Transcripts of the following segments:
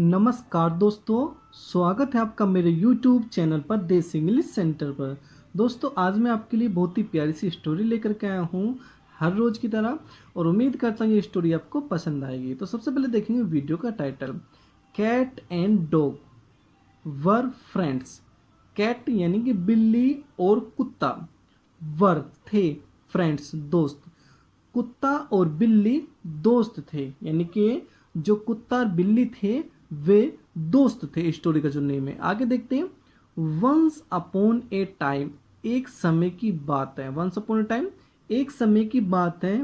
नमस्कार दोस्तों, स्वागत है आपका मेरे YouTube चैनल पर देसी इंग्लिश सेंटर पर। दोस्तों, आज मैं आपके लिए बहुत ही प्यारी सी स्टोरी लेकर के आया हूँ हर रोज़ की तरह, और उम्मीद करता हूँ ये स्टोरी आपको पसंद आएगी। तो सबसे पहले देखेंगे वीडियो का title, cat and dog were friends. Cat यानी कि बिल्ली और कुत्ता, वर थे, फ्रेंड्स दोस्त। कुत्ता और बिल्ली दोस्त थे, यानी कि जो कुत्ता और बिल्ली थे वे दोस्त थे। स्टोरी का जो नेम है, आगे देखते हैं। वंस अपॉन ए टाइम, एक समय की बात है। वंस अपॉन ए टाइम, एक समय की बात है।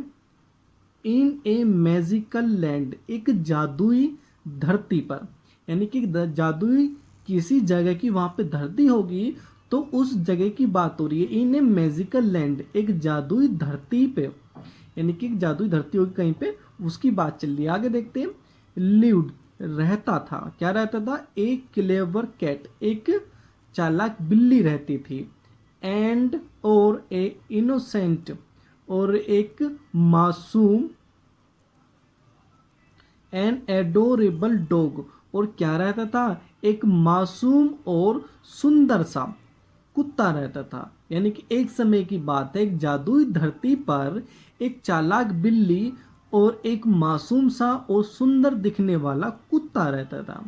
इन ए मैजिकल लैंड, एक जादुई धरती पर, यानी कि जादुई किसी जगह की वहां पे धरती होगी तो उस जगह की बात हो रही है। इन ए मैजिकल लैंड, एक जादुई धरती पे, यानी कि एक जादुई धरती होगी कहीं पे, उसकी बात चल रही है। आगे देखते हैं। लिव्ड, रहता था। क्या रहता था? एक क्लेवर कैट, एक चालाक बिल्ली रहती थी। एंड और ए इनोसेंट, और एक मासूम, एन एडोरेबल डॉग, और क्या रहता था? एक मासूम और सुंदर सा कुत्ता रहता था। यानी कि एक समय की बात है, एक जादुई धरती पर एक चालाक बिल्ली और एक मासूम सा और सुंदर दिखने वाला कुत्ता रहता था।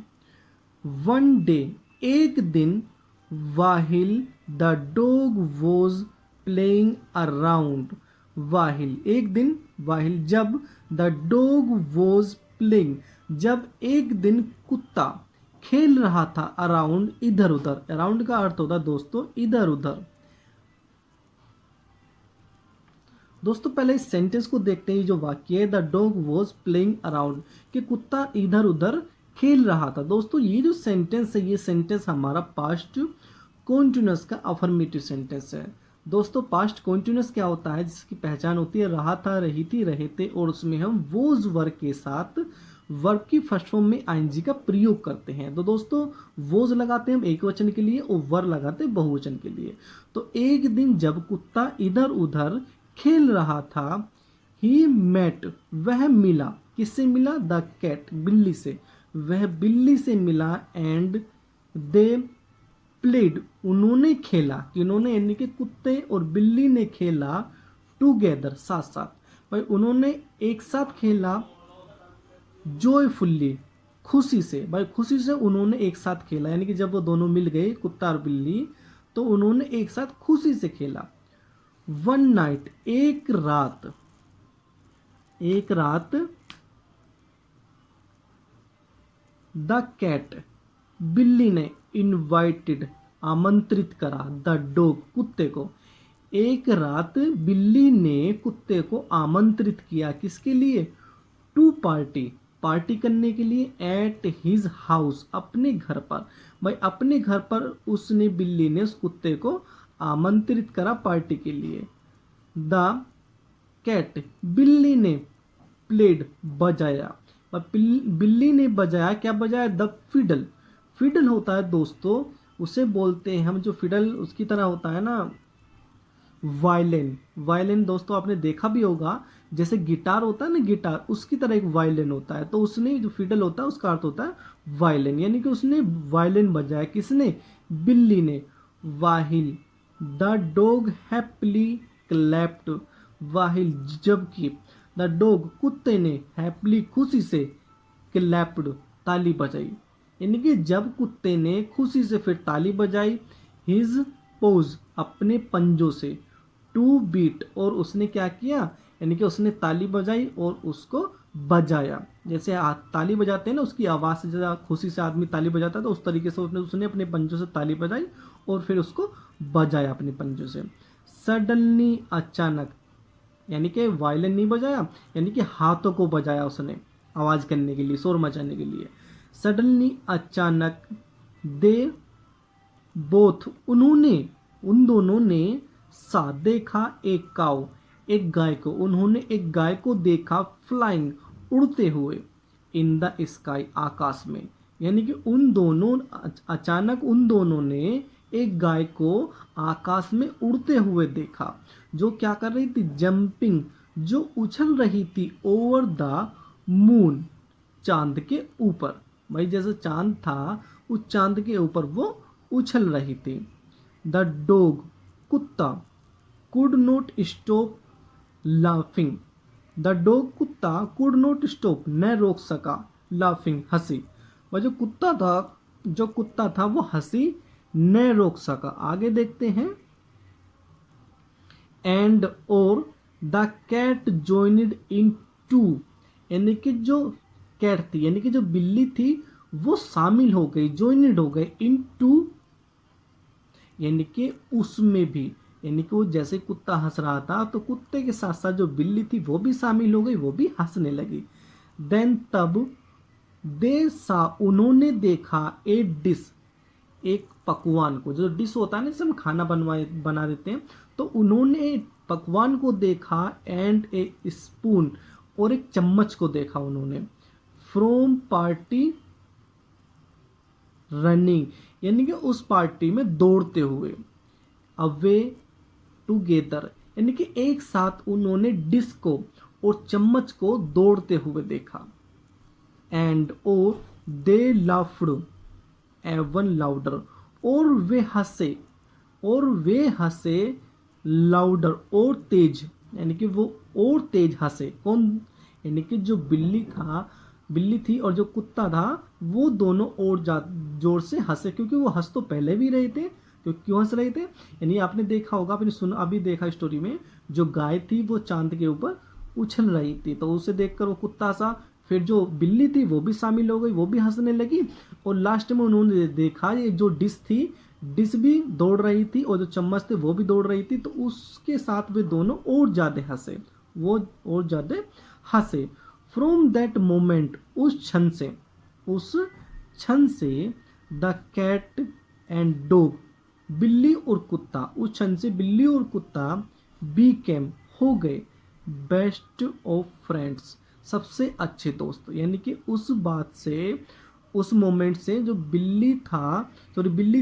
वन डे, एक दिन, while the dog was playing around, while एक दिन, वाहिल जब, द डॉग वॉज प्लेइंग जब एक दिन कुत्ता खेल रहा था, अराउंड इधर उधर। अराउंड का अर्थ होता है दोस्तों इधर उधर। दोस्तों पहले इस सेंटेंस को देखते हैं। जो वाक्य है, the dog was playing around, कि कुत्ता इधर उधर खेल रहा था। दोस्तों ये जो सेंटेंस है, ये सेंटेंस हमारा पास्ट कॉन्टिन्यूअस का अफर्मेटिव सेंटेंस है। दोस्तों पास्ट कॉन्टिन्यूअस क्या होता है? जिसकी पहचान होती है रहा था, रही थी, रहे थे, और उसमें हम वोज वर्ग के साथ वर्ब की फर्स्ट फॉर्म में आईएनजी का प्रयोग करते हैं। तो दोस्तों वोज लगाते हैं हम एक वचन के लिए और वर लगाते हैं बहुवचन के लिए। तो एक दिन जब कुत्ता इधर उधर खेल रहा था, ही मेट, वह मिला। किससे मिला? द कैट, बिल्ली से। वह बिल्ली से मिला। एंड दे प्लेड, उन्होंने खेला। किन्होंने? यानी कि कुत्ते और बिल्ली ने खेला। टुगेदर, साथ साथ। भाई उन्होंने एक साथ खेला। जॉयफुल्ली, खुशी से। भाई खुशी से उन्होंने एक साथ खेला, यानी कि जब वो दोनों मिल गए कुत्ता और बिल्ली तो उन्होंने एक साथ खुशी से खेला। वन नाइट, एक रात, एक रात, द कैट, बिल्ली ने, इनवाइटेड, आमंत्रित करा, द डॉग, कुत्ते को। एक रात बिल्ली ने कुत्ते को आमंत्रित किया। किसके लिए? टू पार्टी, पार्टी करने के लिए। एट हिज हाउस, अपने घर पर। भाई अपने घर पर उसने, बिल्ली ने, उस कुत्ते को आमंत्रित करा पार्टी के लिए। द कैट, बिल्ली ने, प्लेड, बजाया। बिल्ली ने बजाया। क्या बजाया? The fiddle. फिडल होता है दोस्तों, उसे बोलते हैं हम, जो फिडल उसकी तरह होता है ना, वायलिन। वायलिन दोस्तों आपने देखा भी होगा, जैसे गिटार होता है ना, गिटार उसकी तरह एक वायलिन होता है। तो उसने, जो फिडल होता है उसका अर्थ होता है वायलिन, यानी कि उसने वायलिन बजाया। किसने? बिल्ली ने। वाहिल द डॉग हैप्पीली क्लैप्ड, वाहिल जबकि, द डॉग, कुत्ते ने, हैप्पीली, खुशी से, क्लैप्ड, ताली बजाई। यानी कि जब कुत्ते ने खुशी से फिर ताली बजाई। हिज पोज, अपने पंजों से। टू बीट, और उसने क्या किया? यानी कि उसने ताली बजाई और उसको बजाया। जैसे ताली बजाते हैं ना, उसकी आवाज़ से, जैसे खुशी से आदमी ताली बजाता है तो उस तरीके से उसने अपने पंजों से ताली बजाई और फिर उसको बजाया अपने पंजों से। सडनली, अचानक, यानी कि वायलिन नहीं बजाया, यानी कि हाथों को बजाया उसने आवाज़ करने के लिए, शोर मचाने के लिए। सडनली, अचानक, दे बोथ, उन्होंने, उन दोनों ने, सा, देखा, एक काऊ, एक गाय को। उन्होंने एक गाय को देखा। फ्लाइंग, उड़ते हुए। इन द स्काई, आकाश में। यानी कि उन दोनों, अचानक उन दोनों ने एक गाय को आकाश में उड़ते हुए देखा, जो क्या कर रही थी? जंपिंग, जो उछल रही थी। ओवर द मून, चांद के ऊपर। भाई जैसे चांद था उस चांद के ऊपर वो उछल रही थी। द डॉग कुत्ता could not stop laughing. The dog कुत्ता कुड नॉट स्टॉप न रोक सका लाफिंग हंसी। वह जो कुत्ता था वो हंसी न रोक सका। आगे देखते हैं। एंड और the cat joined in to, यानी कि जो कैट थी यानी कि जो बिल्ली थी वो शामिल हो गई, जॉइनड हो गई इन टू, यानी कि उसमें भी, यानी कि वो जैसे कुत्ता हंस रहा था तो कुत्ते के साथ साथ जो बिल्ली थी वो भी शामिल हो गई, वो भी हंसने लगी। देन तब दे सा उन्होंने देखा ए डिश, एक पकवान को, जो डिश होता है ना जिससे हम खाना बना देते हैं, तो उन्होंने पकवान को देखा एंड ए स्पून, और एक चम्मच को देखा उन्होंने। फ्रॉम पार्टी रनिंग, यानी कि उस पार्टी में दौड़ते हुए। अवे टुगेदर, यानी कि एक साथ उन्होंने डिश को और चम्मच को दौड़ते हुए देखा। एंड और दे लाफ्ड एवन लाउडर, और वे हंसे लाउडर, और तेज, यानी कि वो और तेज हंसे। कौन? यानी कि जो बिल्ली थी और जो कुत्ता था वो दोनों और जोर से हंसे, क्योंकि वो हंस तो पहले भी रहे थे। तो क्यों हंस रहे थे? यानी आपने देखा होगा, आपने सुना, अभी देखा स्टोरी में, जो गाय थी वो चांद के ऊपर उछल रही थी तो उसे देखकर वो कुत्ता सा, फिर जो बिल्ली थी वो भी शामिल हो गई, वो भी हंसने लगी, और लास्ट में उन्होंने देखा ये जो डिश थी, डिश भी दौड़ रही थी और जो चम्मच थे वो भी दौड़ रही थी, तो उसके साथ वे दोनों और ज़्यादा हंसे, वो और ज़्यादा हंसे। फ्रॉम दैट मोमेंट, उस क्षण से द कैट एंड डॉग, बिल्ली और कुत्ता, उस क्षण से बिल्ली और कुत्ता बीकेम, हो गए, बेस्ट ऑफ फ्रेंड्स, सबसे अच्छे दोस्त। यानी कि उस बात से, उस मोमेंट से जो बिल्ली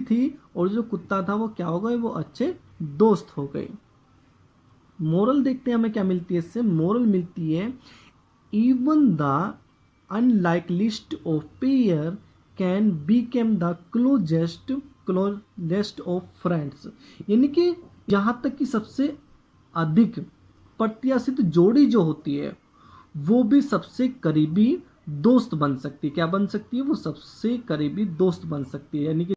थी और जो कुत्ता था वो क्या हो गए, वो अच्छे दोस्त हो गए। मोरल देखते हैं हमें क्या मिलती है इससे। मोरल मिलती है, even the unlikeliest of pair can become the closest of friends, यानी कि यहाँ तक कि सबसे अधिक प्रत्याशित जोड़ी जो होती है वो भी सबसे करीबी दोस्त बन सकती है। क्या बन सकती है? वो सबसे करीबी दोस्त बन सकती है। यानी कि